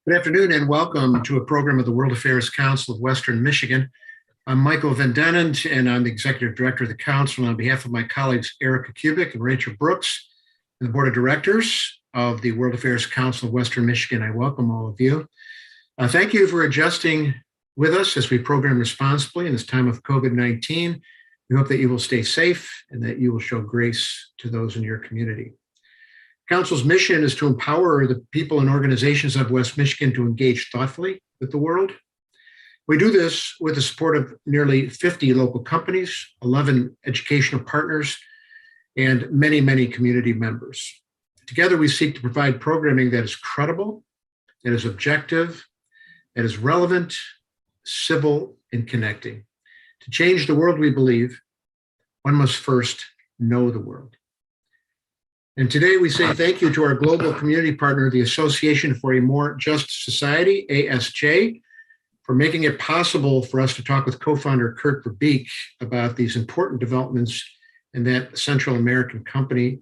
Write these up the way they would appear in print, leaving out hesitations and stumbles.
Good afternoon and welcome to a program of the World Affairs Council of Western Michigan. I'm Michael Van Dennent and I'm the Executive Director of the Council. And on behalf of my colleagues Erica Kubik and Rachel Brooks and the Board of Directors of the World Affairs Council of Western Michigan, I welcome all of you. Thank you for adjusting with us as we program responsibly in this time of COVID-19. We hope that you will stay safe and that you will show grace to those in your community. Council's mission is to empower the people and organizations of West Michigan to engage thoughtfully with the world. We do this with the support of nearly 50 local companies, 11 educational partners, and many, many community members. Together, we seek to provide programming that is credible, that is objective, that is relevant, civil, and connecting. To change the world, we believe, one must first know the world. And today we say thank you to our global community partner, the Association for a More Just Society, ASJ, for making it possible for us to talk with co-founder Ver Beek about these important developments in that Central American country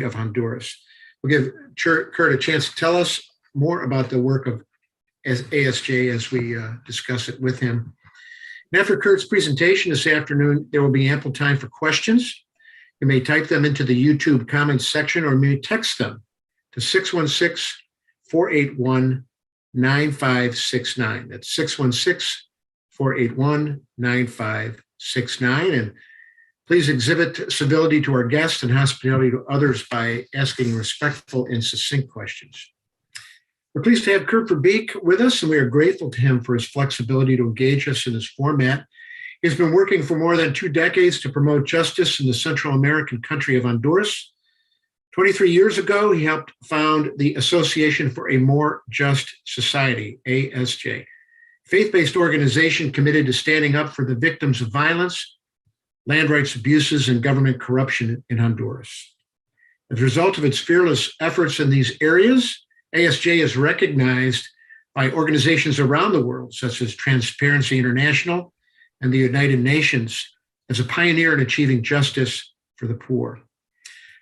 of Honduras. We'll give Kurt a chance to tell us more about the work of ASJ as we discuss it with him. And after Kurt's presentation this afternoon, there will be ample time for questions. You may type them into the YouTube comments section or may text them to 616-481-9569. That's 616-481-9569. And please exhibit civility to our guests and hospitality to others by asking respectful and succinct questions. We're pleased to have Ver Beek with us, and we are grateful to him for his flexibility to engage us in this format. He's been working for more than 2 decades to promote justice in the Central American country of Honduras. 23 years ago, he helped found the Association for a More Just Society, ASJ, faith-based organization committed to standing up for the victims of violence, land rights abuses, and government corruption in Honduras. As a result of its fearless efforts in these areas, ASJ is recognized by organizations around the world, such as Transparency International and the United Nations, as a pioneer in achieving justice for the poor.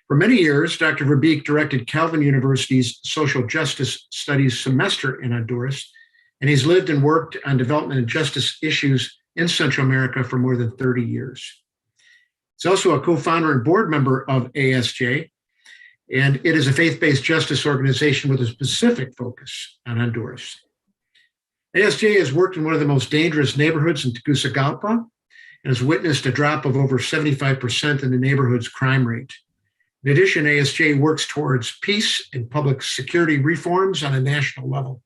For many years, Dr. Ver Beek directed Calvin University's Social Justice Studies semester in Honduras, and he's lived and worked on development and justice issues in Central America for more than 30 years. He's also a co-founder and board member of ASJ, and it is a faith-based justice organization with a specific focus on Honduras. ASJ has worked in one of the most dangerous neighborhoods in Tegucigalpa and has witnessed a drop of over 75% in the neighborhood's crime rate. In addition, ASJ works towards peace and public security reforms on a national level.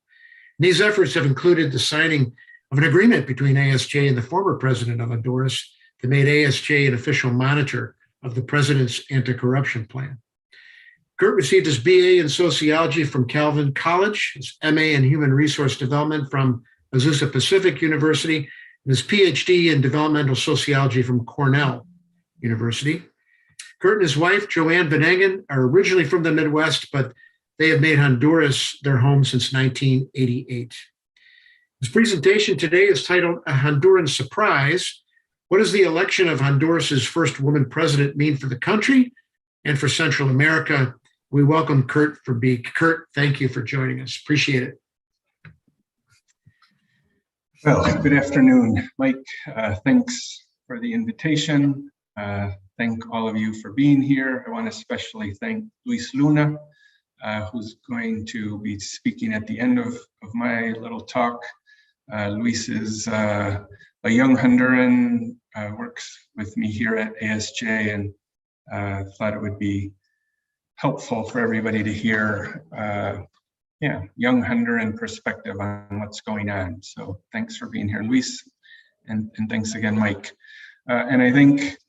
And these efforts have included the signing of an agreement between ASJ and the former president of Honduras that made ASJ an official monitor of the president's anti-corruption plan. Kurt received his BA in sociology from Calvin College, his MA in human resource development from Azusa Pacific University, and his PhD in developmental sociology from Cornell University. Kurt and his wife, Joanne Van Engen, are originally from the Midwest, but they have made Honduras their home since 1988. His presentation today is titled A Honduran Surprise. What does the election of Honduras's first woman president mean for the country and for Central America? We welcome Ver Beek. Kurt, thank you for joining us. Appreciate it. Well, good afternoon, Mike. Thanks for the invitation. Thank all of you for being here. I want to especially thank Luis Luna, who's going to be speaking at the end of my little talk. Luis is a young Honduran, works with me here at ASJ, and thought it would be helpful for everybody to hear young Honduran perspective on what's going on. So thanks for being here, Luis, and thanks again, Mike. And I think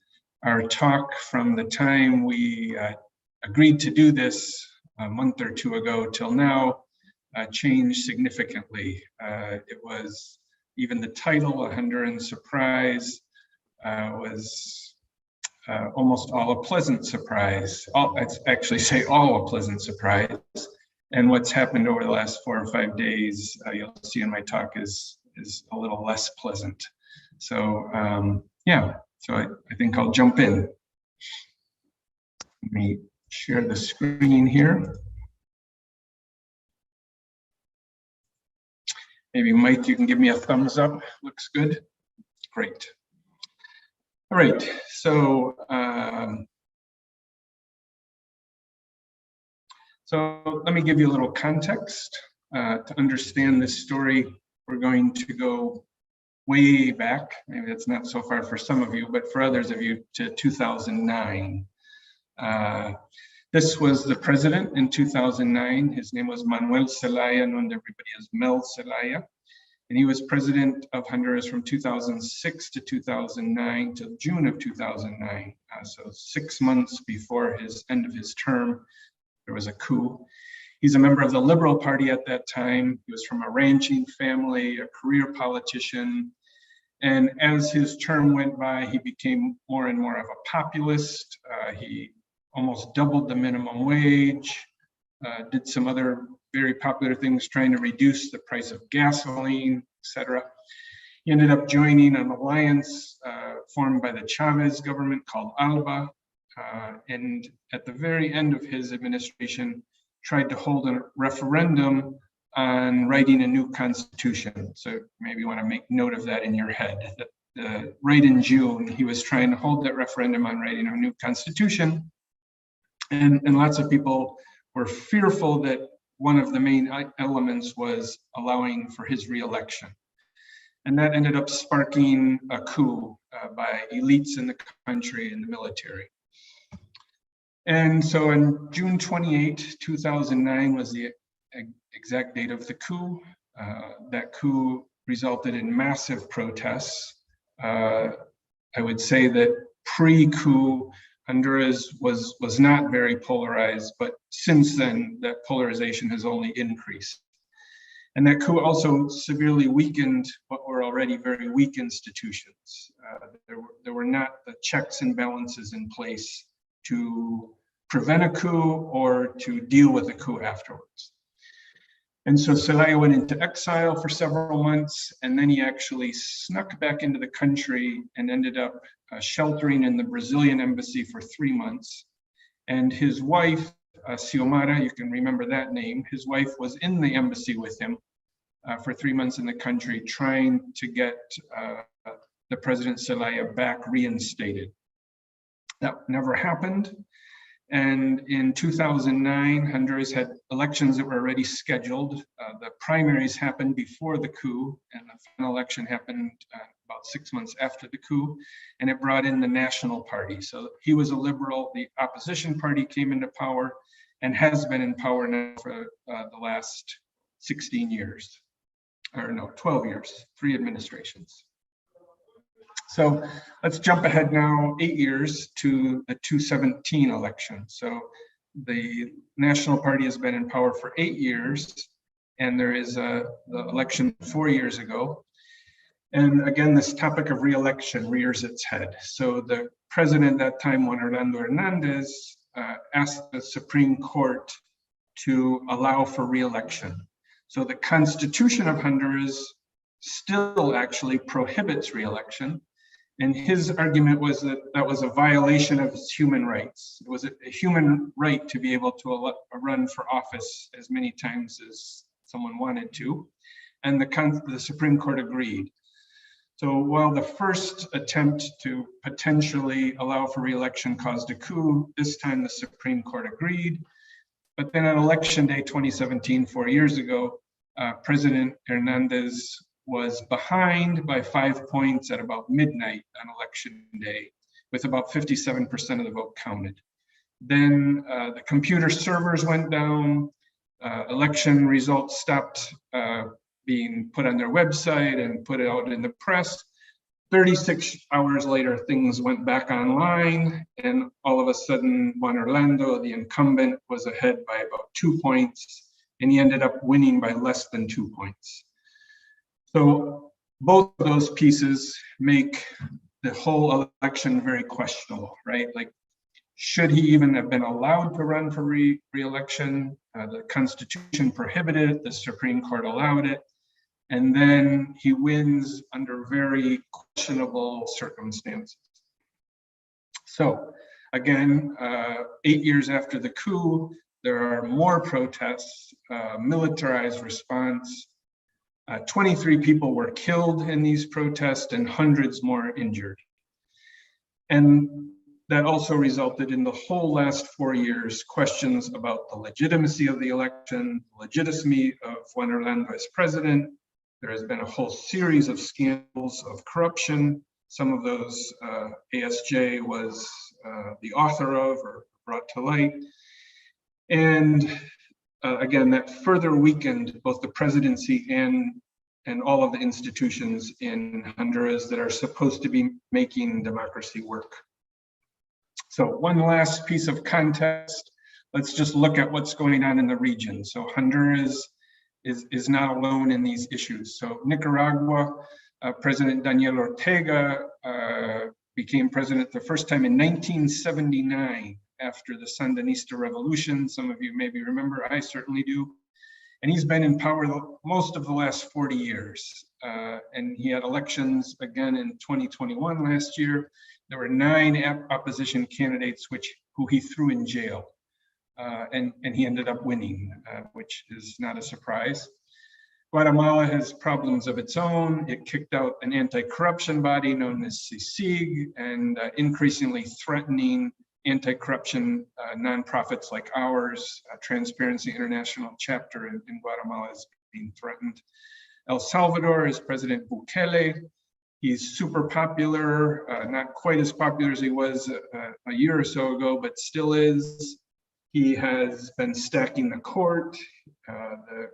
our talk from the time we agreed to do this a month or two ago till now changed significantly. It was even the title, A Honduran Surprise, was almost all a pleasant surprise. I'd actually say all a pleasant surprise. And what's happened over the last 4 or 5 days, you'll see in my talk, is a little less pleasant. So so I think I'll jump in. Let me share the screen here. Maybe Mike, you can give me a thumbs up. Looks good. Great. All right, so let me give you a little context to understand this story. We're going to go way back. Maybe that's not so far for some of you, but for others of you, to 2009. This was the president in 2009. His name was Manuel Zelaya, known to everybody as Mel Zelaya. And he was president of Honduras from 2006 to 2009 to June of 2009. So 6 months before his end of his term, there was a coup. He's a member of the Liberal Party at that time. He was from a ranching family, a career politician. And as his term went by, he became more and more of a populist. He almost doubled the minimum wage, did some other very popular things, trying to reduce the price of gasoline, etc. He ended up joining an alliance formed by the Chavez government called ALBA, and at the very end of his administration, tried to hold a referendum on writing a new constitution. So maybe you want to make note of that in your head. That right in June, he was trying to hold that referendum on writing a new constitution. And lots of people were fearful that one of the main elements was allowing for his reelection. And that ended up sparking a coup by elites in the country and the military. And so on June 28, 2009 was the exact date of the coup. That coup resulted in massive protests. I would say that pre-coup, Honduras was not very polarized, but since then, that polarization has only increased. And that coup also severely weakened what were already very weak institutions. There were not the checks and balances in place to prevent a coup or to deal with a coup afterwards. And so Zelaya went into exile for several months, and then he actually snuck back into the country and ended up sheltering in the Brazilian embassy for 3 months. And his wife, Xiomara, you can remember that name, his wife was in the embassy with him for 3 months in the country, trying to get the President Zelaya back reinstated. That never happened. And in 2009, Honduras had elections that were already scheduled. The primaries happened before the coup, and the final election happened about 6 months after the coup, and it brought in the National Party. So he was a liberal. The opposition party came into power and has been in power now for the last 16 years, or no, 12 years, 3 administrations. So let's jump ahead now 8 years to the 2017 election. So the National Party has been in power for 8 years, and there is the election 4 years ago. And again, this topic of re-election rears its head. So the president at that time, Juan Orlando Hernandez, asked the Supreme Court to allow for re-election. So the Constitution of Honduras still actually prohibits re-election. And his argument was that that was a violation of his human rights. It was a human right to be able to run for office as many times as someone wanted to. And the Supreme Court agreed. So while the first attempt to potentially allow for re-election caused a coup, this time the Supreme Court agreed. But then on election day 2017, 4 years ago, President Hernandez was behind by 5 points at about midnight on election day, with about 57% of the vote counted. Then the computer servers went down, election results stopped being put on their website and put out in the press. 36 hours later, things went back online, and all of a sudden, Juan Orlando, the incumbent, was ahead by about 2 points, and he ended up winning by less than 2 points. So both of those pieces make the whole election very questionable, right? Like, should he even have been allowed to run for re-election? The Constitution prohibited it, the Supreme Court allowed it, and then he wins under very questionable circumstances. So again, 8 years after the coup, there are more protests, militarized response. 23 people were killed in these protests and hundreds more injured. And that also resulted in the whole last 4 years questions about the legitimacy of the election, legitimacy of Juan Orlando as president. There has been a whole series of scandals of corruption. Some of those ASJ was the author of or brought to light. And again, that further weakened both the presidency and all of the institutions in Honduras that are supposed to be making democracy work. So one last piece of context, let's just look at what's going on in the region. So Honduras is not alone in these issues. So Nicaragua, President Daniel Ortega became president the first time in 1979 after the Sandinista revolution. Some of you maybe remember, I certainly do. And he's been in power most of the last 40 years. And he had elections again in 2021 last year. There were 9 opposition candidates who he threw in jail. And he ended up winning, which is not a surprise. Guatemala has problems of its own. It kicked out an anti-corruption body known as CICIG and increasingly threatening anti-corruption nonprofits like ours. Transparency International chapter in Guatemala is being threatened. El Salvador is President Bukele. He's super popular, not quite as popular as he was a year or so ago, but still is. He has been stacking the court,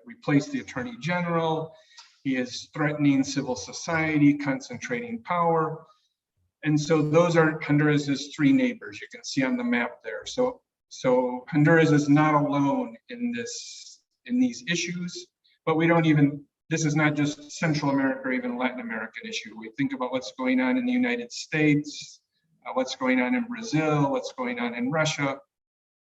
replaced the attorney general. He is threatening civil society, concentrating power. And so those are Honduras's 3 neighbors you can see on the map there. So Honduras is not alone in these issues, but this is not just Central America or even Latin American issue. We think about what's going on in the United States, what's going on in Brazil, what's going on in Russia.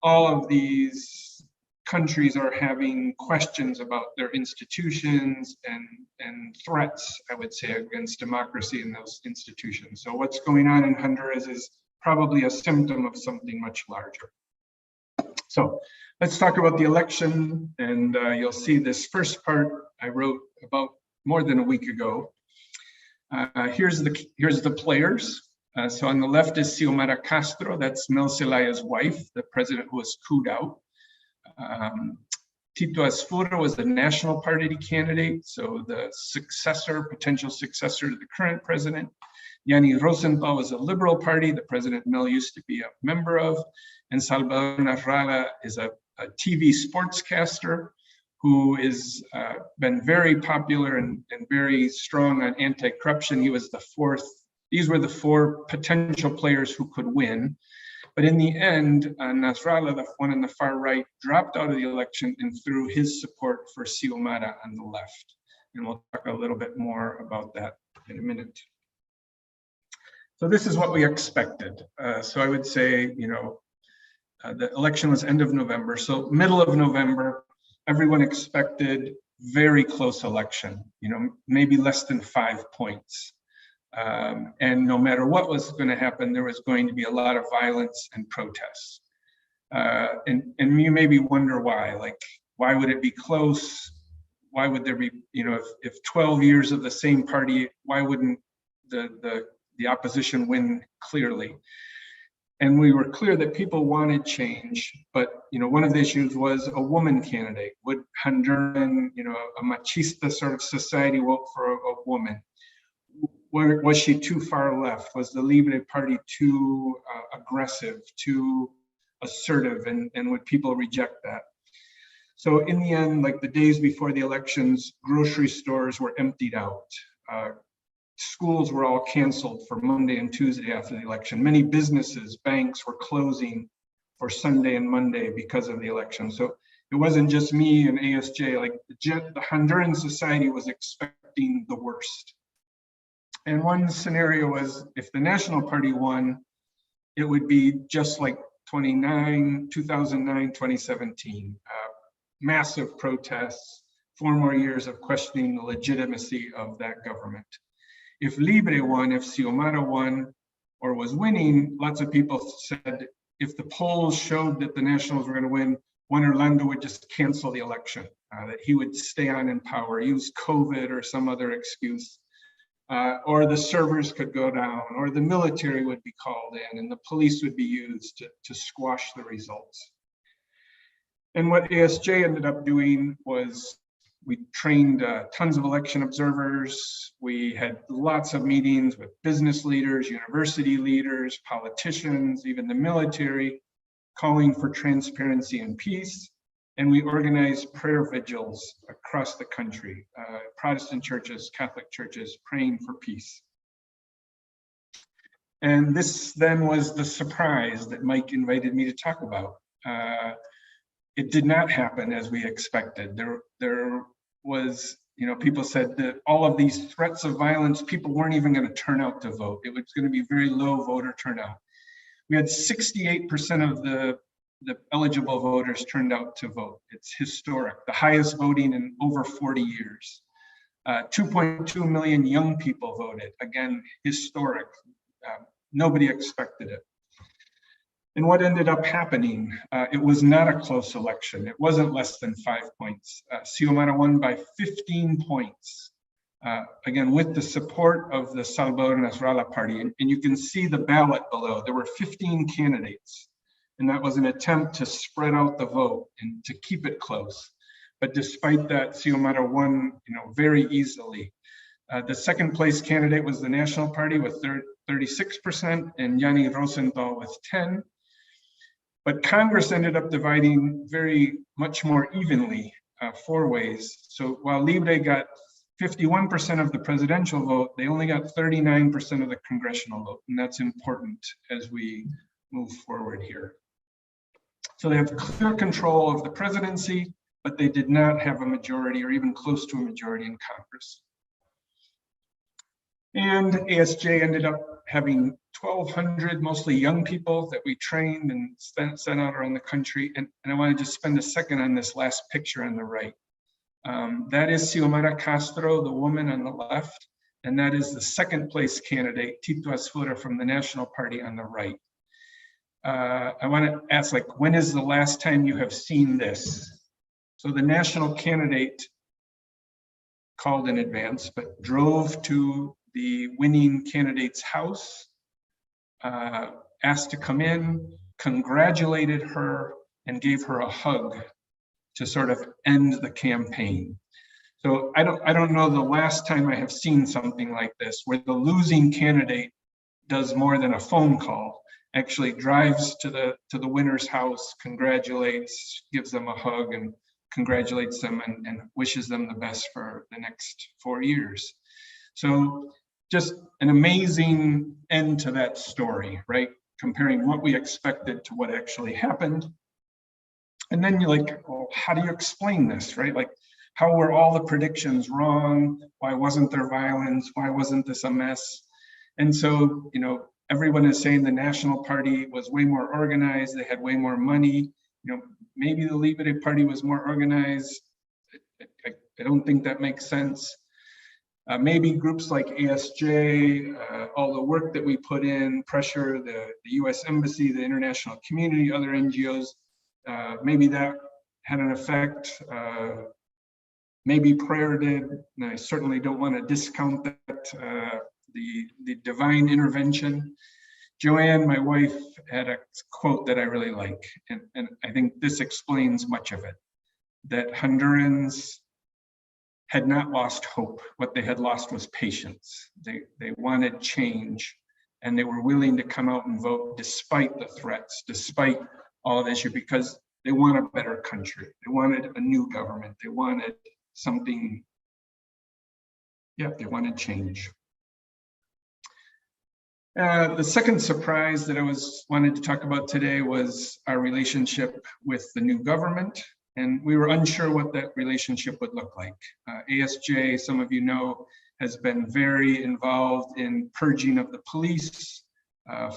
All of these countries are having questions about their institutions and threats, I would say, against democracy in those institutions. So what's going on in Honduras is probably a symptom of something much larger. So let's talk about the election, and you'll see this first part I wrote about more than a week ago. Here's the players. So on the left is Xiomara Castro, that's Mel Zelaya's wife, the president who was couped out. Tito Asfura was the National Party candidate, so the potential successor to the current president. Yanni Rosenthal was a Liberal Party, the President Mel used to be a member of. And Salvador Nasralla is a TV sportscaster who has been very popular and very strong on anti-corruption. He was these were the 4 potential players who could win. But in the end, Nasralla, the one on the far right, dropped out of the election and threw his support for Xiomara on the left. And we'll talk a little bit more about that in a minute. So this is what we expected. So I would say, the election was end of November. So middle of November, everyone expected very close election, maybe less than 5 points. And no matter what was going to happen, there was going to be a lot of violence and protests. And you maybe wonder why, why would it be close? Why would there be, if 12 years of the same party, why wouldn't the opposition win clearly? And we were clear that people wanted change, but one of the issues was a woman candidate. Would Honduran, a machista sort of society vote for a woman? Was she too far left? Was the Libre Party too aggressive, too assertive, and would people reject that? So in the end, the days before the elections, grocery stores were emptied out. Schools were all canceled for Monday and Tuesday after the election. Many businesses, banks were closing for Sunday and Monday because of the election. So it wasn't just me and ASJ, the Honduran society was expecting the worst. And one scenario was if the National Party won, it would be just like 2009, 2017. Massive protests, 4 more years of questioning the legitimacy of that government. If Libre won, if Xiomara won or was winning, lots of people said, if the polls showed that the Nationals were going to win, Juan Orlando would just cancel the election, that he would stay on in power, use COVID or some other excuse, or the servers could go down, or the military would be called in, and the police would be used to squash the results. And what ASJ ended up doing was we trained tons of election observers. We had lots of meetings with business leaders, university leaders, politicians, even the military, calling for transparency and peace. And we organized prayer vigils across the country, Protestant churches, Catholic churches, praying for peace. And this then was the surprise that Mike invited me to talk about. It did not happen as we expected. There was, people said that all of these threats of violence, people weren't even going to turn out to vote. It was going to be very low voter turnout. We had 68% of the eligible voters turned out to vote. It's historic, the highest voting in over 40 years. 2.2 million young people voted, again, historic. Nobody expected it. And what ended up happening, it was not a close election. It wasn't less than 5 points. Xiomara won by 15 points. Again, with the support of the Salvador Nasrallah party. And you can see the ballot below. There were 15 candidates. And that was an attempt to spread out the vote and to keep it close. But despite that, Xiomara won, very easily. The second place candidate was the National Party with 36% and Yanni Rosenthal with 10. But Congress ended up dividing very much more evenly, 4 ways. So while Libre got 51% of the presidential vote, they only got 39% of the congressional vote. And that's important as we move forward here. So they have clear control of the presidency, but they did not have a majority or even close to a majority in Congress. And ASJ ended up having 1,200, mostly young people that we trained and sent out around the country. And I want to just spend a second on this last picture on the right. That is Xiomara Castro, the woman on the left. And that is the second place candidate, Tito Asfura from the National Party on the right. I want to ask, when is the last time you have seen this? So the national candidate called in advance, but drove to the winning candidate's house, asked to come in, congratulated her, and gave her a hug to sort of end the campaign. So I don't know the last time I have seen something like this, where the losing candidate does more than a phone call, actually drives to the winner's house, congratulates, gives them a hug, and congratulates them and wishes them the best for the next 4 years. So just an amazing end to that story, right? Comparing what we expected to what actually happened. And then you're like, well, how do you explain this, right? How were all the predictions wrong? Why wasn't there violence? Why wasn't this a mess? And so, everyone is saying the National Party was way more organized. They had way more money. Maybe the Libre Party was more organized. I don't think that makes sense. Maybe groups like ASJ, all the work that we put in, pressure, the US Embassy, the international community, other NGOs, maybe that had an effect. Maybe prayer did, and I certainly don't want to discount that, the divine intervention. Joanne, my wife, had a quote that I really like, and I think this explains much of it, that Hondurans had not lost hope. What they had lost was patience. They wanted change, and they were willing to come out and vote despite the threats, despite all the issue, because they want a better country. They wanted a new government. They wanted something, they wanted change. The second surprise that I wanted to talk about today was our relationship with the new government. And we were unsure what that relationship would look like. ASJ, some of you know, has been very involved in purging of the police,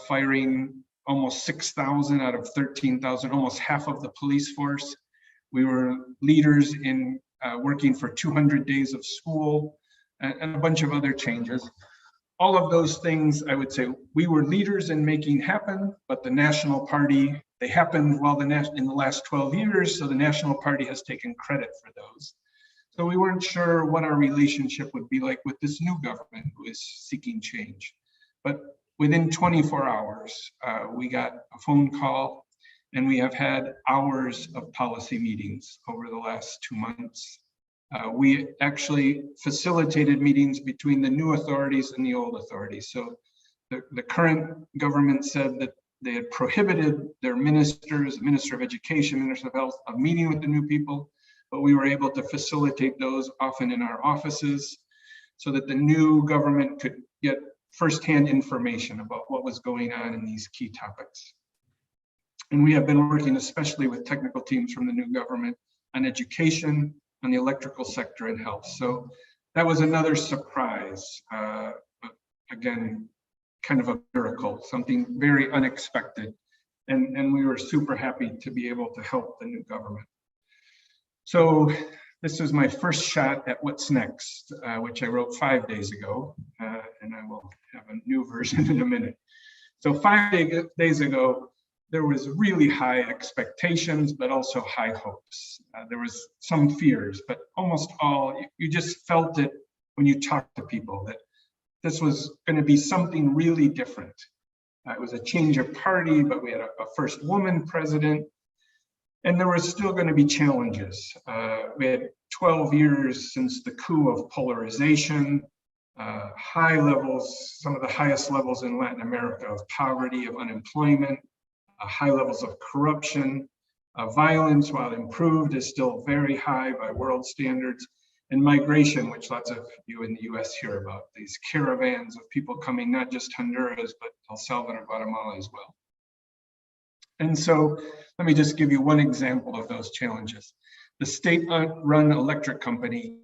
firing almost 6,000 out of 13,000, almost half of the police force. We were leaders in working for 200 days of school and a bunch of other changes. All of those things, I would say, we were leaders in making happen, but the National Party they happened while in the last 12 years, so the National Party has taken credit for those. So we weren't sure what our relationship would be like with this new government who is seeking change. But within 24 hours, we got a phone call, and we have had hours of policy meetings over the last 2 months. We actually facilitated meetings between the new authorities and the old authorities. So the current government said that they had prohibited their ministers, the Minister of Education, Minister of Health, of meeting with the new people, but we were able to facilitate those often in our offices so that the new government could get firsthand information about what was going on in these key topics. And we have been working especially with technical teams from the new government on education, on the electrical sector, and health. So that was another surprise. Again, kind of a miracle, something very unexpected. And we were super happy to be able to help the new government. So this is my first shot at what's next, which I wrote 5 days ago, and I will have a new version in a minute. So 5 days ago, there was really high expectations, but also high hopes. There was some fears, but almost all, you just felt it when you talked to people that this was going to be something really different. It was a change of party, but we had a first woman president. And there were still going to be challenges. We had 12 years since the coup of polarization, high levels, some of the highest levels in Latin America of poverty, of unemployment, high levels of corruption. Violence, while improved, is still very high by world standards. And migration, which lots of you in the US hear about, these caravans of people coming, not just Honduras, but El Salvador, Guatemala as well. And so let me just give you one example of those challenges. The state-run electric company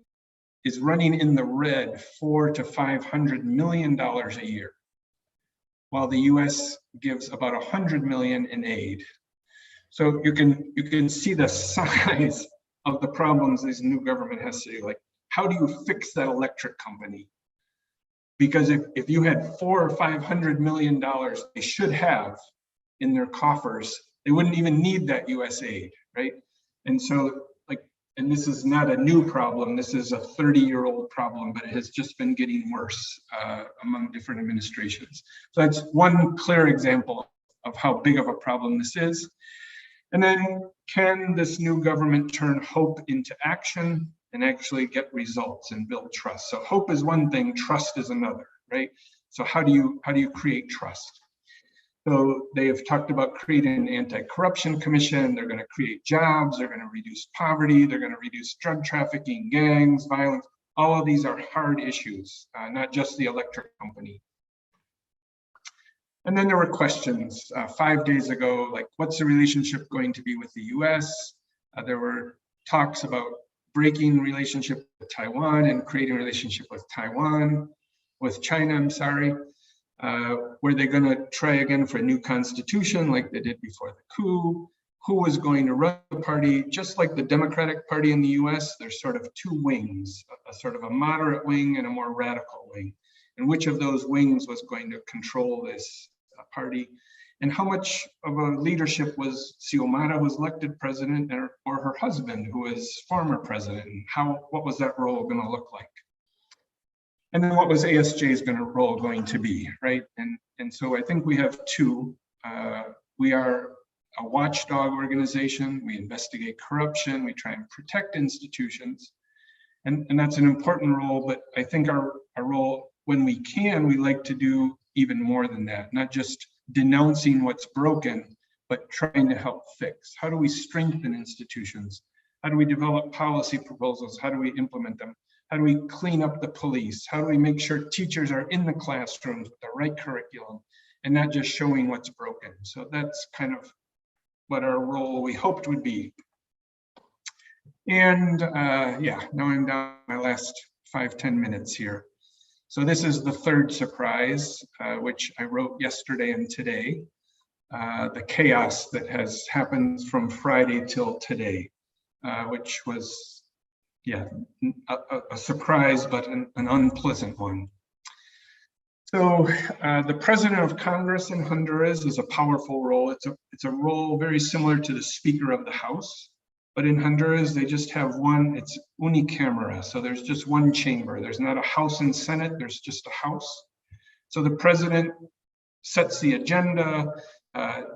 is running in the red $400 to $500 million a year, while the US gives about $100 million in aid. So you can see the size of the problems this new government has to do. Like, how do you fix that electric company? Because if you had $400 or $500 million they should have in their coffers, they wouldn't even need that US aid, right? And so, and this is not a new problem, this is a 30-year-old problem, but it has just been getting worse among different administrations. So that's one clear example of how big of a problem this is. And then, can this new government turn hope into action and actually get results and build trust? So hope is one thing, trust is another, right? So how do you create trust? So they have talked about creating an anti-corruption commission. They're going to create jobs. They're going to reduce poverty. They're going to reduce drug trafficking, gangs, violence. All of these are hard issues, not just the electric company. And then there were questions 5 days ago, like, what's the relationship going to be with the US? There were talks about breaking relationship with Taiwan and creating a relationship with China, I'm sorry. Were they going to try again for a new constitution like they did before the coup? Who was going to run the party? Just like the Democratic Party in the US, there's sort of two wings, a sort of a moderate wing and a more radical wing. And which of those wings was going to control this party? And how much of a leadership was Xiomara, who was elected president, or her husband, who was former president? And what was that role going to look like? And then what was ASJ's role going to be, right? And so I think we have two. We are a watchdog organization. We investigate corruption. We try and protect institutions. And that's an important role, but I think our role, when we can, we like to do even more than that, not just denouncing what's broken, but trying to help fix. How do we strengthen institutions? How do we develop policy proposals? How do we implement them? How do we clean up the police? How do we make sure teachers are in the classrooms with the right curriculum and not just showing what's broken? So that's kind of what our role we hoped would be. And yeah, now I'm down to my last 5-10 minutes here. So this is the third surprise, which I wrote yesterday and today, the chaos that has happened from Friday till today, which was, yeah, a surprise, but an unpleasant one. So the president of Congress in Honduras is a powerful role. It's a role very similar to the Speaker of the House, but in Honduras they just have one. It's unicameral, so there's just one chamber. There's not a House and Senate. There's just a House. So the president sets the agenda,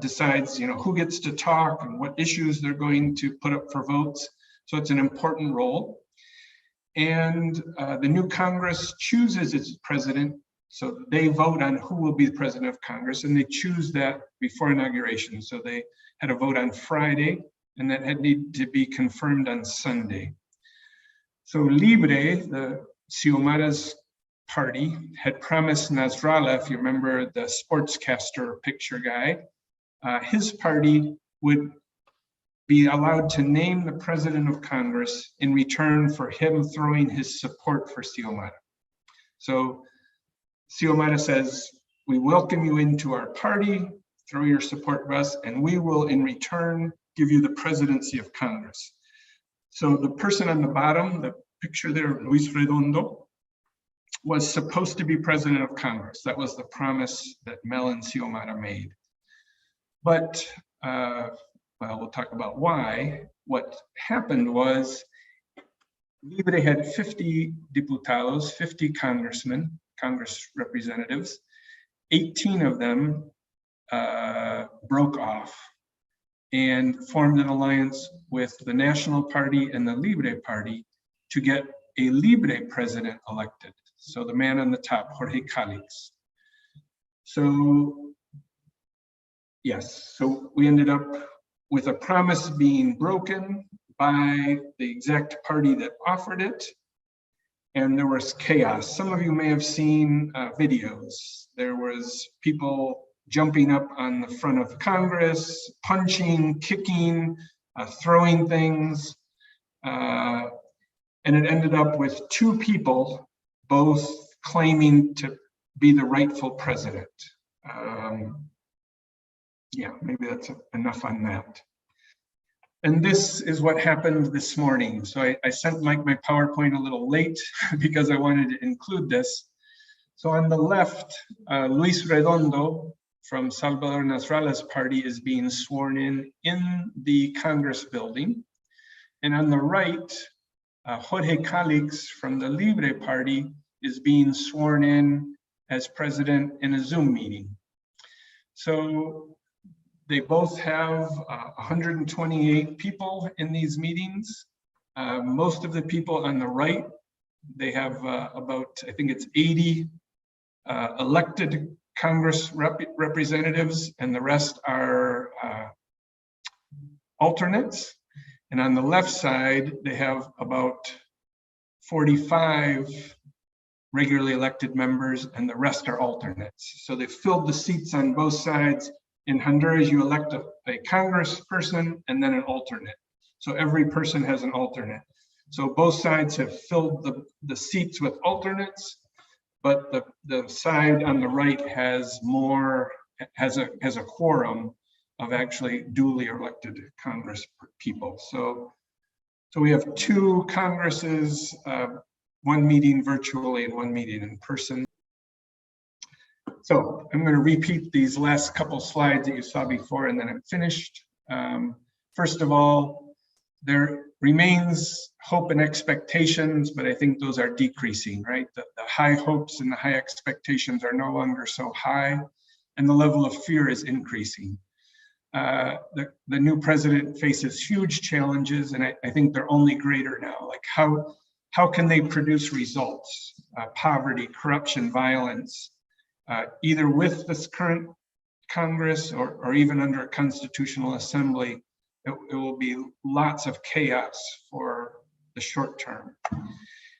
decides who gets to talk and what issues they're going to put up for votes. So it's an important role. And the new Congress chooses its president. So they vote on who will be the president of Congress, and they choose that before inauguration. So they had a vote on Friday, and that had needed to be confirmed on Sunday. So Libre, the Xiomara's party, had promised Nasrallah, if you remember the sportscaster picture guy, his party would be allowed to name the president of Congress in return for him throwing his support for Xiomara. So Xiomara says, we welcome you into our party, throw your support for us, and we will in return give you the presidency of Congress. So the person on the bottom, the picture there, Luis Redondo, was supposed to be president of Congress. That was the promise that Mel and Xiomara made. But, well, we'll talk about why. What happened was Libre had 50 diputados, 50 congressmen, Congress representatives. 18 of them broke off and formed an alliance with the National Party and the Libre Party to get a Libre president elected. So the man on the top, Jorge Calix. So, yes, so we ended up with a promise being broken by the exact party that offered it. And there was chaos. Some of you may have seen videos. There was people jumping up on the front of Congress, punching, kicking, throwing things. And it ended up with two people both claiming to be the rightful president. Yeah, maybe that's enough on that. And this is what happened this morning. So I sent my PowerPoint a little late because I wanted to include this. So on the left, Luis Redondo from Salvador Nasrallah's party is being sworn in the Congress building. And on the right, Jorge Calix from the Libre party is being sworn in as president in a Zoom meeting. So they both have 128 people in these meetings. Most of the people on the right, they have about, I think it's 80 elected Congress representatives, and the rest are alternates. And on the left side, they have about 45 regularly elected members, and the rest are alternates. So they filled the seats on both sides. In Honduras, you elect a congressperson and then an alternate. So every person has an alternate. So both sides have filled the seats with alternates, but the side on the right has a quorum of actually duly elected Congress people. So we have two Congresses, one meeting virtually and one meeting in person. So I'm going to repeat these last couple slides that you saw before, and then I'm finished. First of all, there remains hope and expectations, but I think those are decreasing, right? The high hopes and the high expectations are no longer so high, and the level of fear is increasing. The new president faces huge challenges, and I think they're only greater now. Like how can they produce results? Poverty, corruption, violence, either with this current Congress or even under a constitutional assembly. It will be lots of chaos for the short term.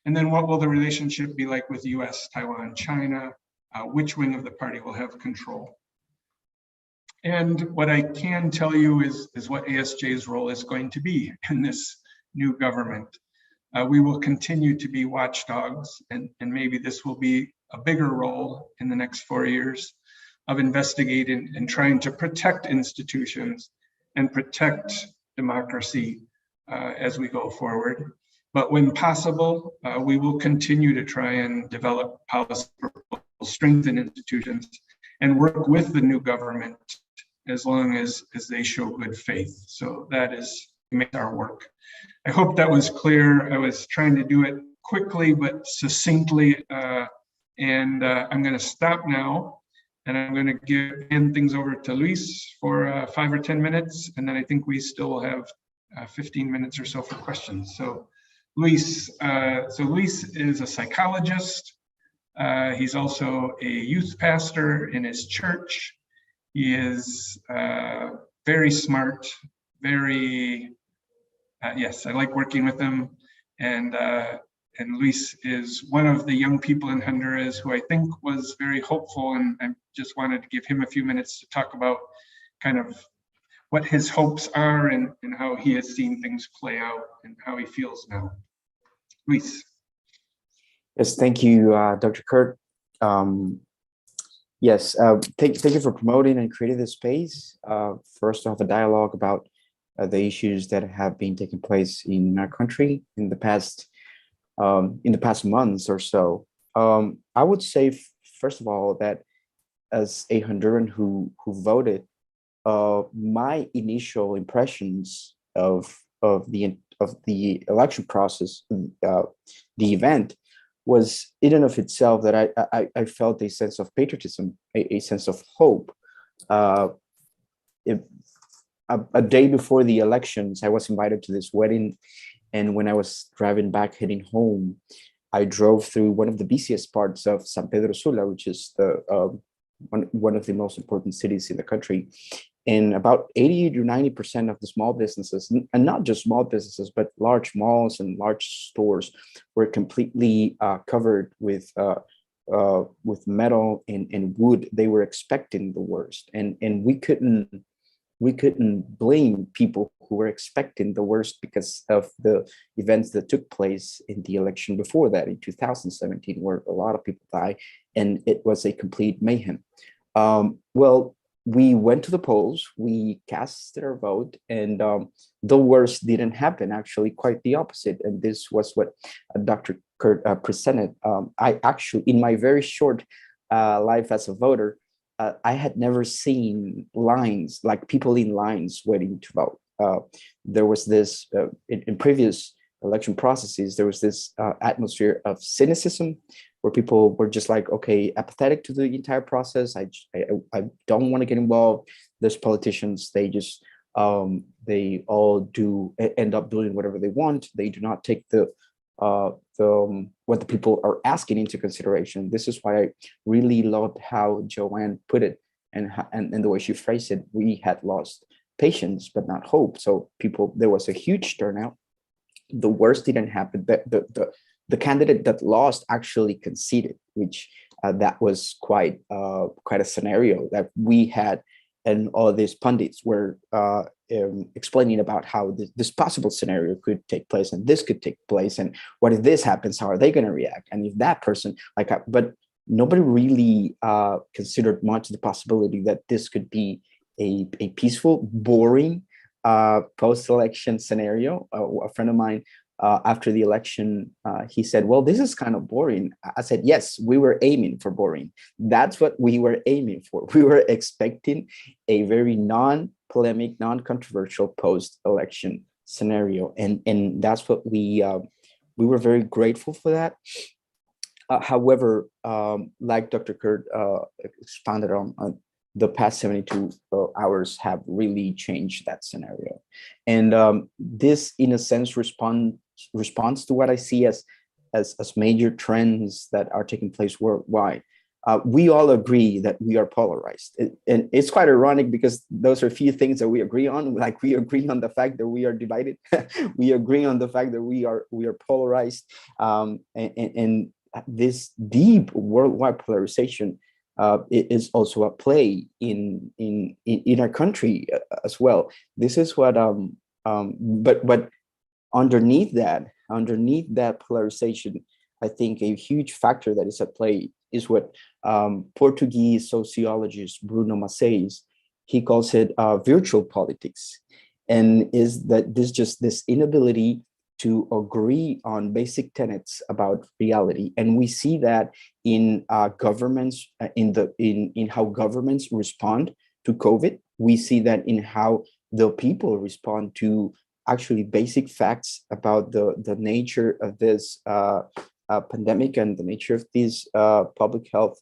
And then what will the relationship be like with US, Taiwan, China? Which wing of the party will have control? And what I can tell you is what ASJ's role is going to be in this new government. We will continue to be watchdogs, and maybe this will be a bigger role in the next 4 years of investigating and trying to protect institutions and protect democracy as we go forward. But when possible, we will continue to try and develop policy proposals strengthen institutions, and work with the new government as long as they show good faith. So that makes our work. I hope that was clear. I was trying to do it quickly but succinctly, and I'm going to stop now, and I'm going to hand things over to Luis for 5 or 10 minutes, and then I think we still have 15 minutes or so for questions. So Luis is a psychologist. He's also a youth pastor in his church. He is very smart, yes, I like working with him. And Luis is one of the young people in Honduras who I think was very hopeful. And I just wanted to give him a few minutes to talk about kind of what his hopes are and how he has seen things play out and how he feels now. Luis. Yes, thank you, Dr. Kurt. Yes, thank you for promoting and creating this space for us to have a dialogue about the issues that have been taking place in our country in the past months or so. I would say, first of all, that as a Honduran who voted, my initial impressions of the election process, the event, was in and of itself that I felt a sense of patriotism, a sense of hope. A day before the elections, I was invited to this wedding, and when I was driving back heading home, I drove through one of the busiest parts of San Pedro Sula, which is one of the most important cities in the country. And about 80 to 90% of the small businesses, and not just small businesses, but large malls and large stores, were completely covered with metal and wood. They were expecting the worst, and we couldn't blame people who were expecting the worst because of the events that took place in the election before that in 2017, where a lot of people died, and it was a complete mayhem. Well, we went to the polls, we cast our vote, and the worst didn't happen, actually, quite the opposite. And this was what Dr. Kurt presented. I actually, in my very short life as a voter, I had never seen lines, like people in lines waiting to vote. There was this, in previous election processes, there was this atmosphere of cynicism, where people were just like, okay, apathetic to the entire process. I don't want to get involved. There's politicians, they just, they all end up doing whatever they want. They do not take what the people are asking into consideration. This is why I really loved how Joanne put it and the way she phrased it. We had lost patience, but not hope. So there was a huge turnout. The worst didn't happen. The candidate that lost actually conceded, which that was quite a scenario that we had, and all these pundits were explaining about how this possible scenario could take place, and this could take place, and what if this happens? How are they going to react? And if that person, but nobody really considered much the possibility that this could be a peaceful, boring post-election scenario. A friend of mine, after the election, he said, well, this is kind of boring. I said, yes, we were aiming for boring. That's what we were aiming for. We were expecting a very non-polemic, non-controversial post-election scenario. And that's what we were very grateful for that. However, like Dr. Kurt expanded on, the past 72 hours have really changed that scenario. And this, in a sense, responds to what I see as major trends that are taking place worldwide. We all agree that we are polarized. And it's quite ironic because those are a few things that we agree on. Like, we agree on the fact that we are divided. We agree on the fact that we are polarized. And this deep worldwide polarization it is also at play in our country as well. This is what but underneath that polarization, I think a huge factor that is at play is what Portuguese sociologist Bruno Macei's, he calls it virtual politics, and is that this inability to agree on basic tenets about reality. And we see that in governments, in how governments respond to COVID. We see that in how the people respond to actually basic facts about the nature of this pandemic and the nature of this public health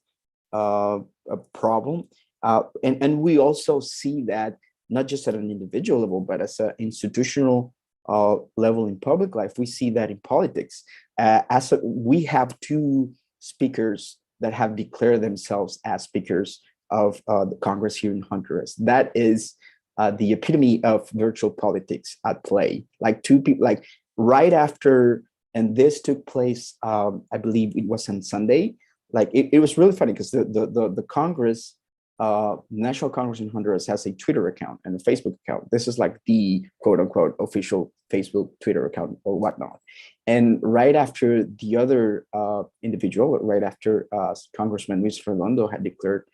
problem. And we also see that not just at an individual level, but as an institutional level in public life. We see that in politics. We have two speakers that have declared themselves as speakers of the Congress here in Honduras. That is the epitome of virtual politics at play. Like two people, like right after, and this took place, I believe it was on Sunday. Like it was really funny because the Congress, National Congress in Honduras has a Twitter account and a Facebook account. This is like the quote unquote official Facebook, Twitter account or whatnot. And right after the other individual, right after Congressman Luis Redondo had declared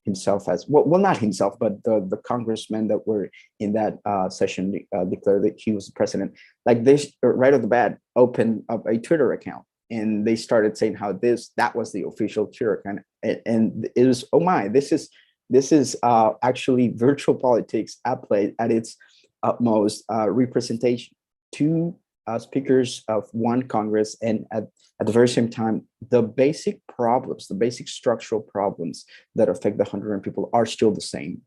himself as, well, not himself, but the congressmen that were in that session declared that he was the president. Like they right off the bat opened up a Twitter account. And they started saying how that was the official Twitter account, and it was, oh my, this is actually virtual politics at play at its utmost representation. Two speakers of one Congress, and at the very same time, the basic problems, the basic structural problems that affect the Honduran people are still the same: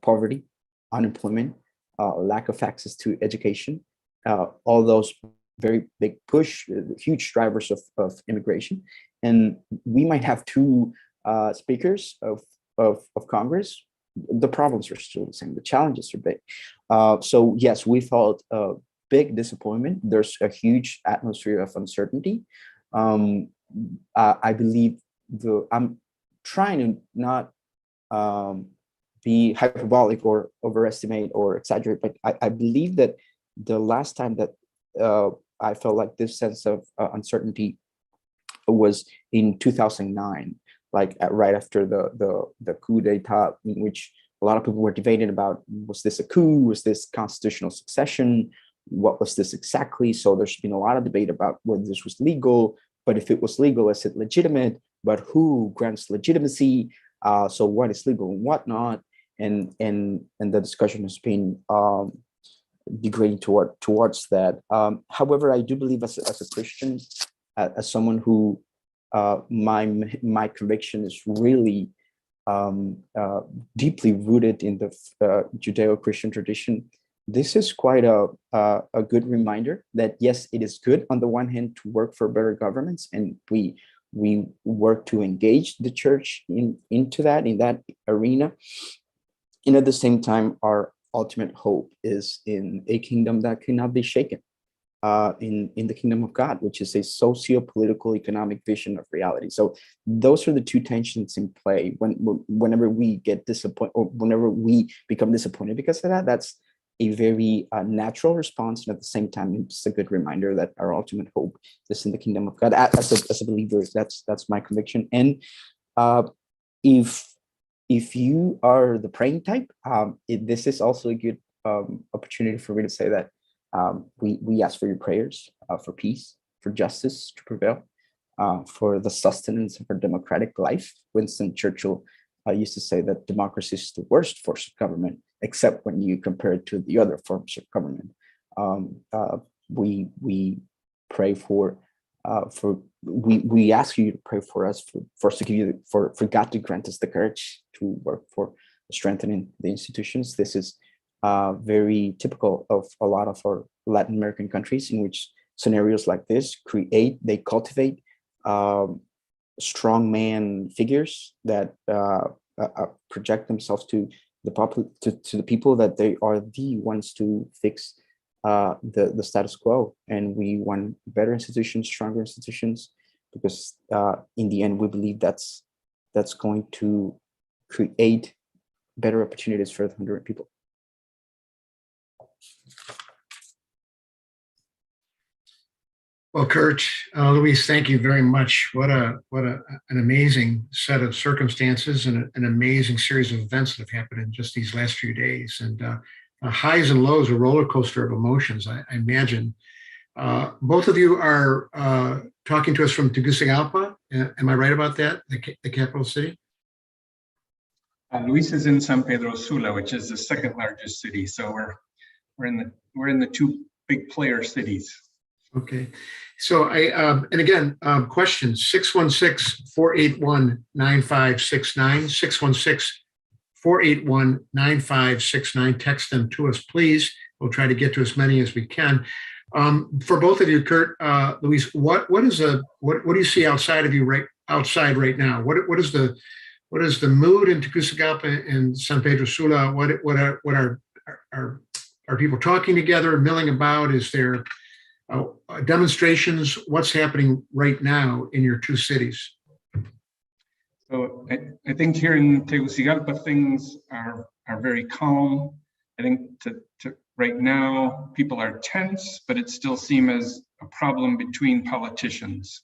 poverty, unemployment, lack of access to education, all those very big push, huge drivers of immigration. And we might have two speakers of Congress. The problems are still the same. The challenges are big. So yes, we felt a big disappointment. There's a huge atmosphere of uncertainty. I believe I'm trying to not be hyperbolic or overestimate or exaggerate, but I believe that the last time that I felt like this sense of uncertainty was in 2009, like right after the coup d'etat, in which a lot of people were debating about, was this a coup? Was this constitutional succession? What was this exactly? So there's been a lot of debate about whether this was legal, but if it was legal, is it legitimate? But who grants legitimacy? So what is legal and what not? And the discussion has been degrading towards that. However, I do believe as a Christian, as someone who my conviction is really deeply rooted in the Judeo-Christian tradition. This is quite a good reminder that yes, it is good on the one hand to work for better governments, and we work to engage the church in that arena. And at the same time, our ultimate hope is in a kingdom that cannot be shaken, in the kingdom of God, which is a socio-political economic vision of reality. So those are the two tensions in play whenever we get disappointed, or whenever we become disappointed because of that. That's a very natural response, and at the same time, it's a good reminder that our ultimate hope is in the kingdom of God. As a believer, that's my conviction. And if you are the praying type, this is also a good opportunity for me to say that we ask for your prayers for peace, for justice to prevail, for the sustenance of our democratic life. Winston Churchill used to say that democracy is the worst form of government, except when you compare it to the other forms of government. We pray we ask you to pray for us, for us to give you, for God to grant us the courage to work for strengthening the institutions. This is very typical of a lot of our Latin American countries, in which scenarios like this they cultivate strong man figures that project themselves to the people that they are the ones to fix the status quo. And we want better institutions, stronger institutions, because in the end, we believe that's going to create better opportunities for the Honduran people. Well, Kurt, Luis, thank you very much. What an amazing set of circumstances and an amazing series of events that have happened in just these last few days. And highs and lows, a roller coaster of emotions, I imagine. Both of you are talking to us from Tegucigalpa. Am I right about that? The capital city? Luis is in San Pedro Sula, which is the second largest city. So we're in the two big player cities. Okay. So and again, questions 616-481-9569, 616-481-9569. Text them to us, please. We'll try to get to as many as we can. For both of you, Kurt, Luis, what do you see outside of you outside right now? What is the mood in Tegucigalpa and San Pedro Sula? What are people talking together, milling about? Is there demonstrations? What's happening right now in your two cities? So I think here in Tegucigalpa things are very calm. I think right now people are tense, but it still seems as a problem between politicians.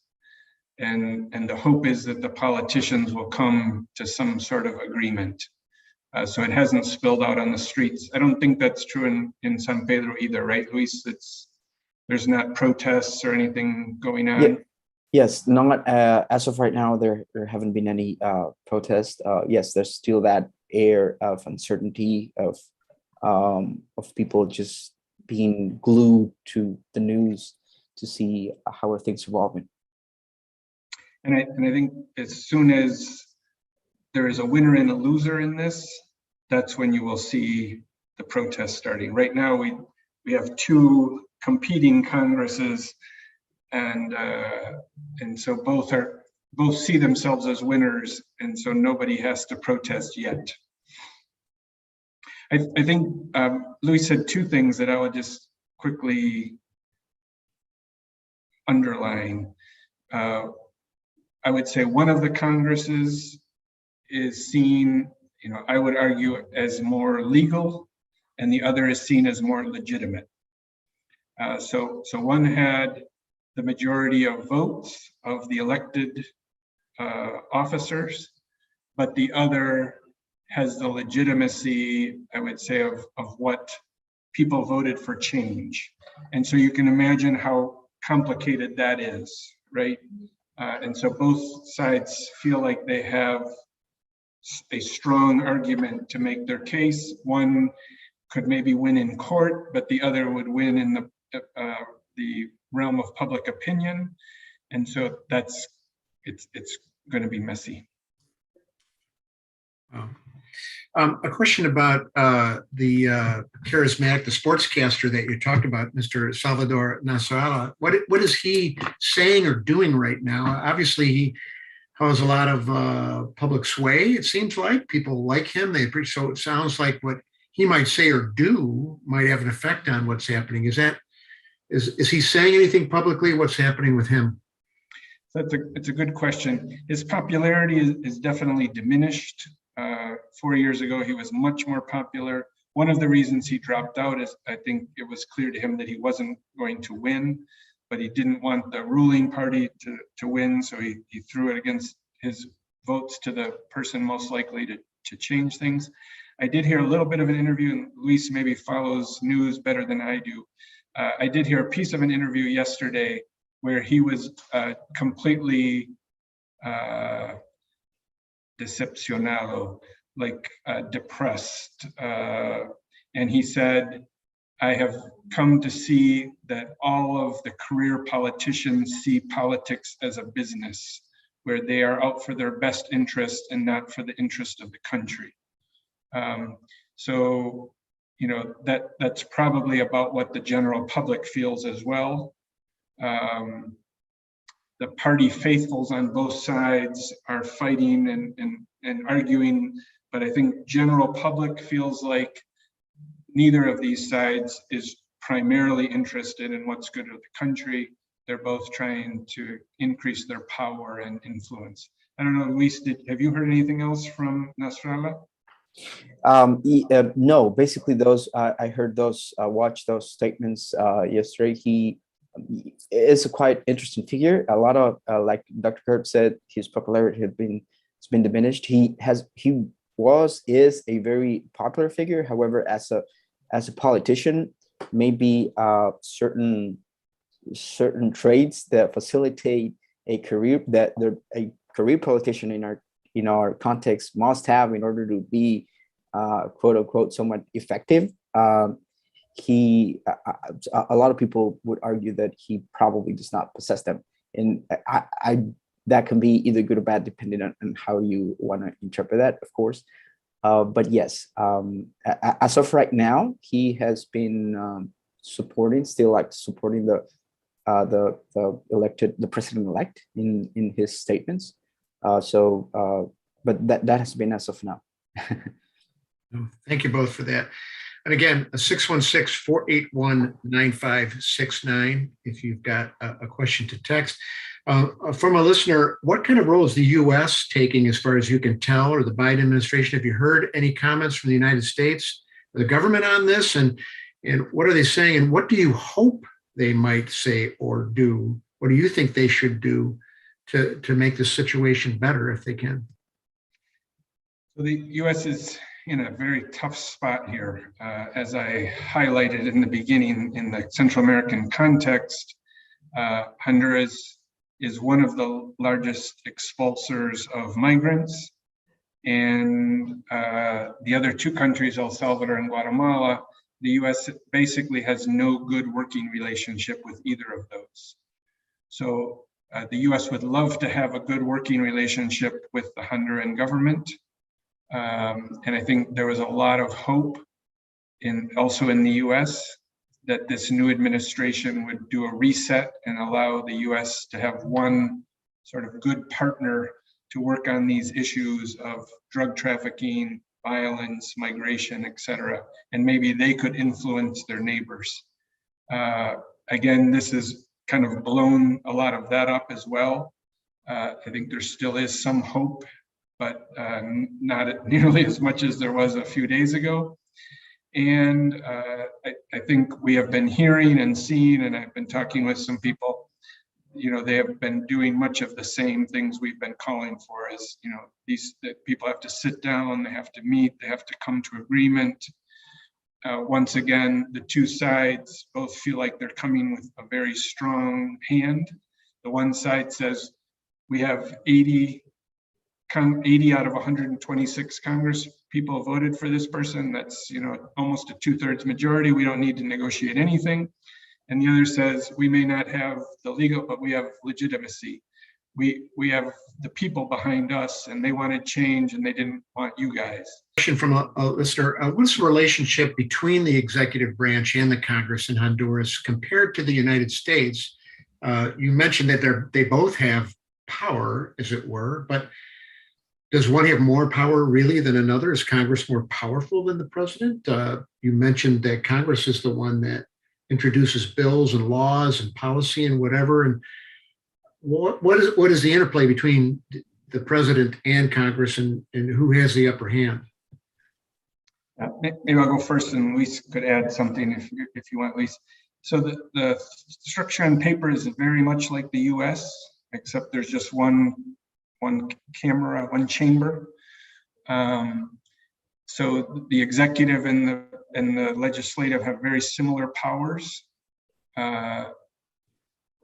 And the hope is that the politicians will come to some sort of agreement. So it hasn't spilled out on the streets. I don't think that's true in San Pedro either, right, Luis? There's not protests or anything going on. Yeah. Yes, not as of right now. There haven't been any protests. Yes, there's still that air of uncertainty of people just being glued to the news to see how are things evolving. And I think as soon as there is a winner and a loser in this, that's when you will see the protests starting. Right now, we have two competing Congresses, and so both see themselves as winners, and so nobody has to protest yet. I think Luis said two things that I would just quickly underline. I would say one of the Congresses is seen, I would argue, as more legal, and the other is seen as more legitimate. So one had the majority of votes of the elected officers, but the other has the legitimacy, I would say, of what people voted for change. And so you can imagine how complicated that is, right? And so both sides feel like they have a strong argument to make their case. One could maybe win in court, but the other would win in the realm of public opinion. And so it's going to be messy. A question about the charismatic, the sportscaster that you talked about, Mr. Salvador Nasrallah. What is he saying or doing right now? Obviously, he has a lot of public sway. It seems like people like him. So it sounds like what he might say or do might have an effect on what's happening. Is he saying anything publicly? What's happening with him? It's a good question. His popularity is definitely diminished. 4 years ago, he was much more popular. One of the reasons he dropped out is I think it was clear to him that he wasn't going to win, but he didn't want the ruling party to win, so he threw it against his votes to the person most likely to change things. I did hear a little bit of an interview, and Luis maybe follows news better than I do. I did hear a piece of an interview yesterday where he was completely decepcionado, like depressed. And he said, I have come to see that all of the career politicians see politics as a business where they are out for their best interest and not for the interest of the country. So, that's probably about what the general public feels as well. The party faithfuls on both sides are fighting and arguing, but I think general public feels like neither of these sides is primarily interested in what's good for the country. They're both trying to increase their power and influence. I don't know, Luis, have you heard anything else from Nasrallah? No, basically I heard watched those statements yesterday. He is a quite interesting figure. A lot of like Dr. Kurt said, his popularity has been diminished. He is a very popular figure. However, as as a politician, maybe certain traits that facilitate a career that a career politician in our context must have in order to be quote unquote somewhat effective. A lot of people would argue that he probably does not possess them, and that can be either good or bad depending on how you want to interpret that, of course. But yes, as of right now, he has been supporting the president-elect in his statements. But that has been as of now. Thank you both for that. And again, 616-481-9569 if you've got a question to text. From a listener, what kind of role is the U.S. taking as far as you can tell, or the Biden administration? Have you heard any comments from the United States, or the government on this? And what are they saying? And what do you hope they might say or do? What do you think they should do to make the situation better if they can? So the U.S. is in a very tough spot here. As I highlighted in the beginning, in the Central American context, Honduras is one of the largest expulsors of migrants. And the other two countries, El Salvador and Guatemala, the U.S. basically has no good working relationship with either of those. So the U.S. would love to have a good working relationship with the Honduran government. And I think there was a lot of hope also in the U.S. that this new administration would do a reset and allow the U.S. to have one sort of good partner to work on these issues of drug trafficking, violence, migration, et cetera. And maybe they could influence their neighbors. Again, this has kind of blown a lot of that up as well. I think there still is some hope, but not nearly as much as there was a few days ago. And I think we have been hearing and seeing, and I've been talking with some people, they have been doing much of the same things we've been calling for, as, that people have to sit down, they have to meet, they have to come to agreement. Once again, the two sides both feel like they're coming with a very strong hand. The one side says, we have 80 out of 126 Congress people voted for this person. That's almost a 2/3 majority. We don't need to negotiate anything. And the other says, we may not have the legal, but we have legitimacy. We have the people behind us, and they wanted change, and they didn't want you guys. Question from a listener: what's the relationship between the executive branch and the Congress in Honduras compared to the United States? You mentioned that they both have power, as it were, but does one have more power really than another? Is Congress more powerful than the president? You mentioned that Congress is the one that introduces bills and laws and policy and whatever. And what is the interplay between the president and Congress, and who has the upper hand? Maybe I'll go first, and Luis could add something if you want, Luis. So the structure on paper is very much like the U.S., except there's just one camera, one chamber. So the executive and the legislative have very similar powers.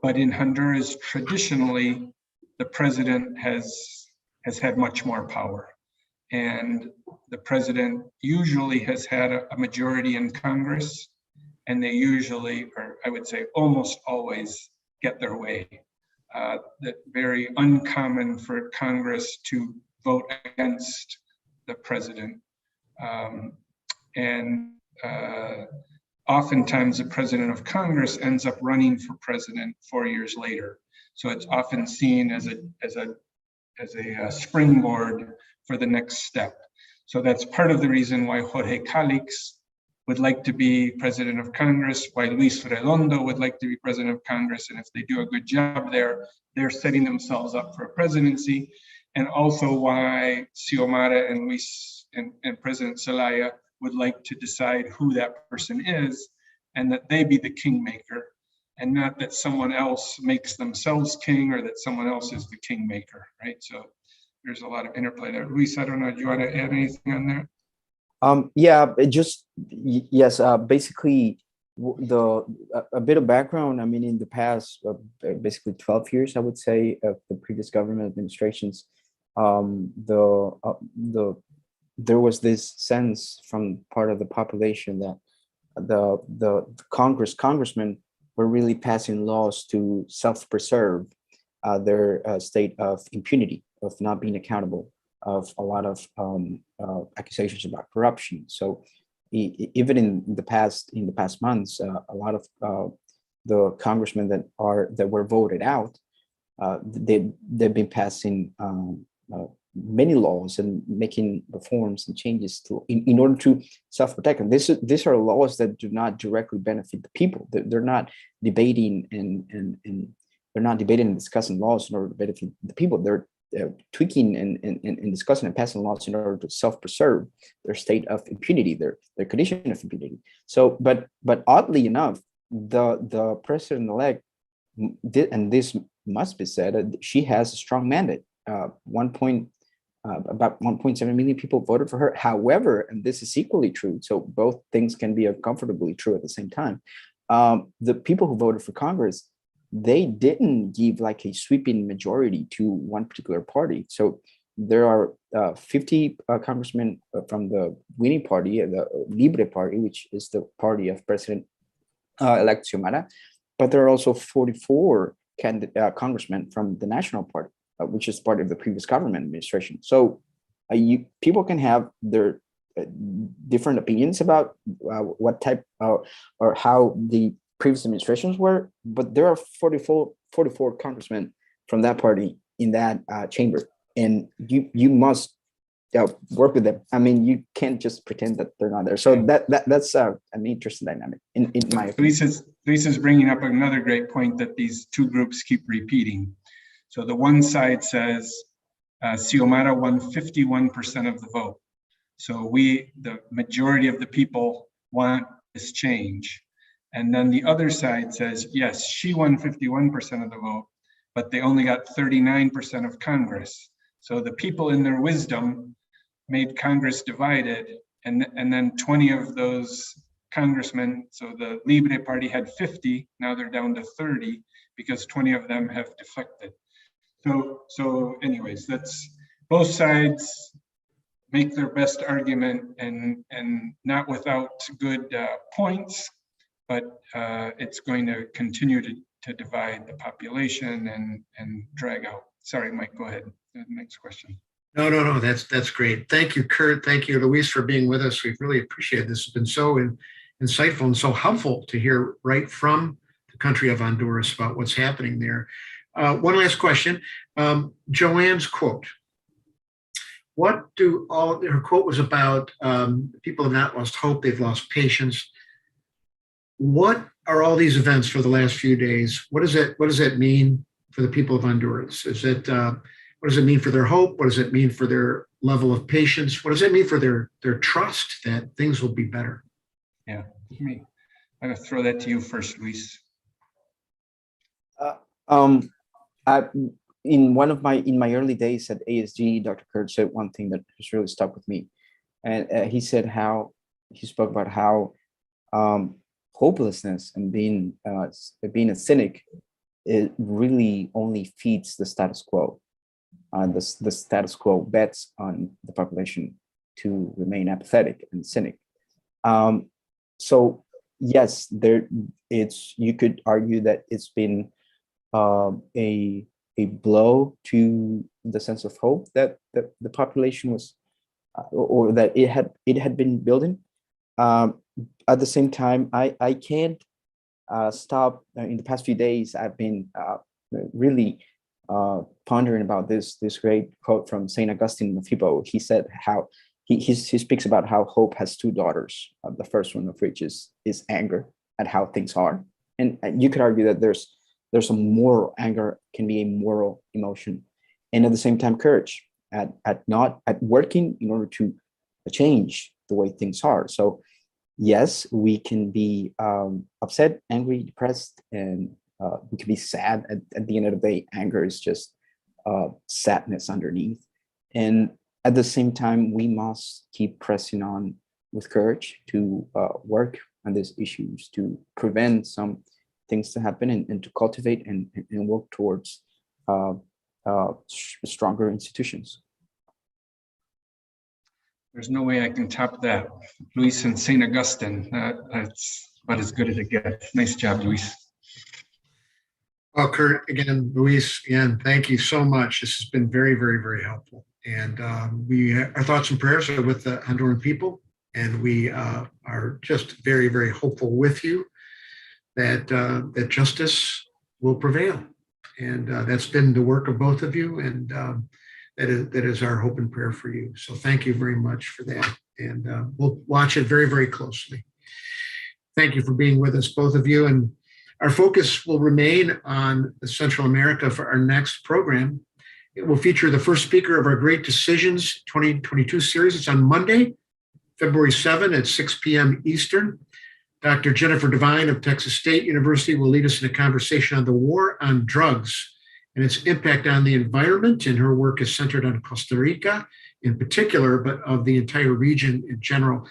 But in Honduras, traditionally, the president has had much more power. And the president usually has had a majority in Congress, and they usually, or I would say almost always, get their way. That's very uncommon for Congress to vote against the president. Oftentimes the president of Congress ends up running for president 4 years later. So it's often seen as a springboard for the next step. So that's part of the reason why Jorge Calix would like to be president of Congress, why Luis Redondo would like to be president of Congress. And if they do a good job there, they're setting themselves up for a presidency. And also why Xiomara and Luis and President Zelaya would like to decide who that person is, and that they be the kingmaker, and not that someone else makes themselves king, or that someone else is the kingmaker, right? So there's a lot of interplay there. Luis, I don't know, do you want to add anything on that? Yeah, yes. Basically, a bit of background. I mean, in the past, basically 12 years, I would say, of the previous government administrations, the there was this sense from part of the population that the congressmen were really passing laws to self-preserve their state of impunity, of not being accountable, of a lot of accusations about corruption. So even in the past months, a lot of the congressmen that were voted out, they've been passing many laws and making reforms and changes in order to self-protect. And these are laws that do not directly benefit the people. They're not debating and they're not debating and discussing laws in order to benefit the people. They're tweaking and discussing and passing laws in order to self-preserve their state of impunity, their condition of impunity. So, but oddly enough, the president-elect did, and this must be said, she has a strong mandate. About 1.7 million people voted for her. However, and this is equally true, so both things can be uncomfortably true at the same time. The people who voted for Congress, they didn't give like a sweeping majority to one particular party. So there are 50 congressmen from the winning party, the Libre Party, which is the party of President-elect Xiomara, but there are also 44 congressmen from the National Party, which is part of the previous government administration. So people can have their different opinions about what type or how the previous administrations were, but there are 44 congressmen from that party in that chamber, and you must work with them. I mean, you can't just pretend that they're not there. So that's an interesting dynamic in my opinion. Lisa's bringing up another great point that these two groups keep repeating. So the one side says Xiomara won 51% of the vote. So the majority of the people, want this change. And then the other side says, yes, she won 51% of the vote, but they only got 39% of Congress. So the people in their wisdom made Congress divided, and then 20 of those congressmen, so the Libre Party had 50, now they're down to 30 because 20 of them have defected. So anyways, that's both sides make their best argument and not without good points, but it's going to continue to divide the population and drag out. Sorry, Mike, go ahead. Next question. No. That's great. Thank you, Kurt. Thank you, Luis, for being with us. We really appreciate this. It's been so insightful and so helpful to hear right from the country of Honduras about what's happening there. One last question. Joanne's quote. Her quote was about people have not lost hope, they've lost patience. What are all these events for the last few days? What does that mean for the people of Honduras? What does it mean for their hope? What does it mean for their level of patience? What does it mean for their trust that things will be better? Yeah, I'm gonna throw that to you first, Luis. In my early days at ASG, Dr. Kurt said one thing that has really stuck with me, and he spoke about how hopelessness and being a cynic, it really only feeds the status quo. The status quo bets on the population to remain apathetic and cynic. So yes, you could argue that it's been a blow to the sense of hope that the population was, or that it had been building. At the same time, I can't stop. In the past few days, I've been really pondering about this great quote from Saint Augustine of Hippo. He said how he speaks about how hope has two daughters. The first one of which is anger at how things are, and you could argue that there's a moral anger, can be a moral emotion, and at the same time courage at working in order to change the way things are. So yes, we can be upset, angry, depressed, and we can be sad. At the end of the day, anger is just sadness underneath. And at the same time, we must keep pressing on with courage to work on these issues, to prevent some things to happen, and to cultivate and work towards stronger institutions. There's no way I can top that. Luis and St. Augustine, that's about as good as it gets. Nice job, Luis. Well, Kurt, again, Luis, again, thank you so much. This has been very, very, very helpful. And our thoughts and prayers are with the Honduran people. And we are just very, very hopeful with you that justice will prevail. And that's been the work of both of you. And that is our hope and prayer for you. So thank you very much for that. And we'll watch it very, very closely. Thank you for being with us, both of you. And our focus will remain on Central America for our next program. It will feature the first speaker of our Great Decisions 2022 series. It's on Monday, February 7 at 6 p.m. Eastern. Dr. Jennifer Devine of Texas State University will lead us in a conversation on the war on drugs and its impact on the environment. And her work is centered on Costa Rica in particular, but of the entire region in general.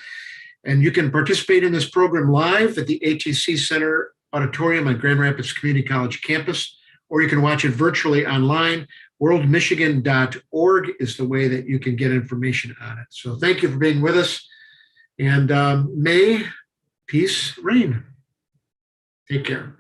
And you can participate in this program live at the ATC Center Auditorium on Grand Rapids Community College campus, or you can watch it virtually online. worldmichigan.org is the way that you can get information on it. So thank you for being with us, and may peace reign. Take care.